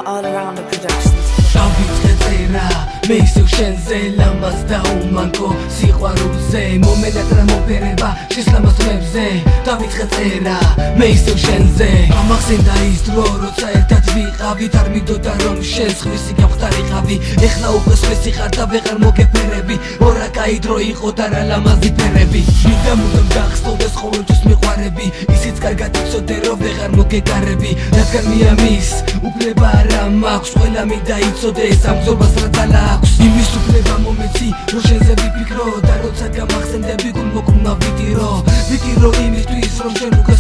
All around the productions. Davitxe წერა მე ისევ შენზე ლამაზ და უმანკო სიყვარულზე მომენატრა მოფერება შესლამაზ ხმებზე დავიწყე წერა მე ისევ შენზე ამახსენდა ის დრო როცა ერთად ვიყავით არ მინდოდა რომ შენ სხვისი გავხდარიყავი ეხლა უკვე სხვისი ხარ და ვეღარ მოგეფერები ორა კაი დრო იყო და რა ლამაზი ფერები მინდა მუდამ გახსოვდეს ყოველთვის მიყვარები ისიც კარგად იცოდე რომ ვეღარ მოგეკარები რადგან მიამის უფლება არა მაქვს ყველა მინდა იცოდე ეს ამ გზობას რა ძალა აქვს იმის უფლება მომეცი რომ შენზე ვიფიქრო და როცა გამახსენდები გულმოკლუნა ვიტირო იმისთვის რომ შენ უკვე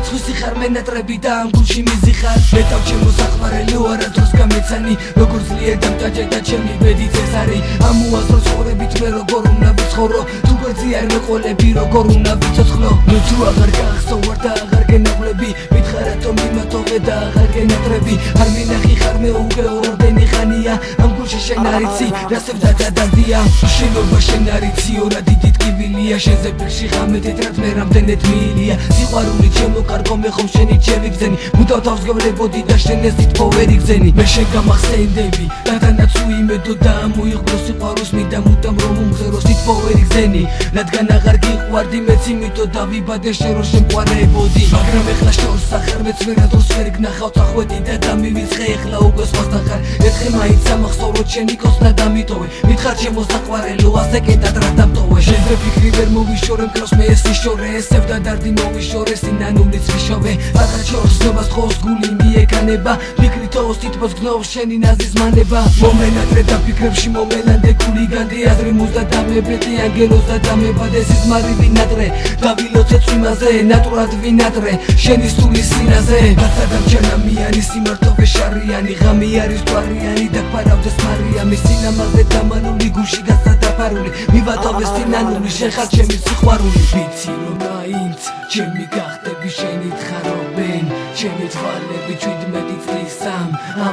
სხვისი ხარ მენატრები და ამ გულში მიზიხარ მეტავ ჩემო საყვარელო არადროს გამეცანი როგორ ძლიერ დამტაჯე და ჩემი ბედიც ეს არის ამოაზრო ცხოვრებით მე როგორ უნდა ვიცხოვრო თუ გვერდზე არ მეყოლები როგორ უნდა ვიცოცხლო ნუ თუ აღარ გახსოვარ და აღარ გენაღვლები მითხარ რატომ იმათოვე და აღარ გენატრები არ მინახი ხარ მე უკვე ორდენი ხანია ამ გულში შენ არიცი რასევ დადადადია შენობა შენ არიცი ორა დიდი ტკივილია შენზე ფიქში ღამე თეთრად მე რამდენად მილია სიყვარული ჩემო კარგო მე ხომ შენი ჩემი გზენი მუდამ თავს გევლებოდი და შენ ეს თითქო ვერ იგზენი მე შენ გამახსენდები რადგანაც უიმედო და მოიღბლო სიყვარულს მინდა მუდამ რომ უმღეროს თითქო ვერ იგზენი რადგან აღარ გიყვარდი მეც იმითო დავიბადე შენ რომ შემყვარებოდი მაგრამ ეხლა შორს ახარ მეც ვერადროს ვერ გნახავ წახვედი და დამივიწყე ეხლა უკვე სხვასთან ხარ ერთხელ მაინც ამახსოვროთ შენი კოცნა დამიტოვე მითხარ ჩემო საყვარელო ასე კეთად რა დამტოვე შენზე ფიქრი ვერ მოვიშორე მკლავს მე ეს იშორე ესევ და დარდი მოვიშორე სინანულიც ვიშოვე აღარ შორს ნობას ხოს გული მიეკანება ფიქრითოს თითბოს გნობს შენი ნაზის მანება მომენატრე და ფიქრებში მომელანდე გული განდი აზრი მუზდა დამებედე ანგელოს და დამებადე სიზმარი ვინატრე დავილოცე წვიმაზე ნატურად ვინატრე შენი სული სინაზე გადამჩენამიანი სიმართოვე შარიანი ღამი არის თვარიანი და ფარავდეს მარიამი სინამაზე დამანული გულში გასადაფარული მივატოვე სინანული შენ ხარ ჩემი სიყვარული ვიცი რომ მაინც ჩემი გახდები შენი თხარობენ ჩემი თვალები 17 წლის ამ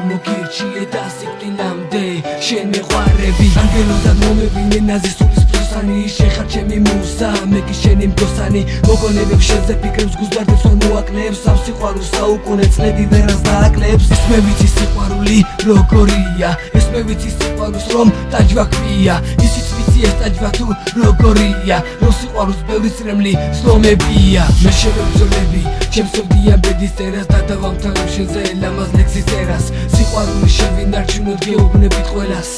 მოგირჩიე და სიკვდილამდე შენ მიყვარები ანგელოზად მომევინე ნაზის სულის ფსოსანი შენ ხარ ჩემი მუსა მე კი შენი მგოსანი მოგონებებ შენზე ფიქრებს გუზდარდებს რომ მოაკლებს ამ სიყვარულს საუკუნე წლები ვერას დააკლებს ეს მე ვიცი სიყვარული როგორია ეს მე ვიცი სიყვარულს რომ დაჯვაქვია ისიც ვიცი ეს დაჯვა თუ როგორია რომ სიყვარულს ბევრი წრემლი სლომებია მე შევებრძოლები ჩემს ოდიან ბედის წერას და დავამთავრებ შენზე ლამაზ ლექსის წერას სიყვარული შევინარჩუნოთ გეუბნებით ყველას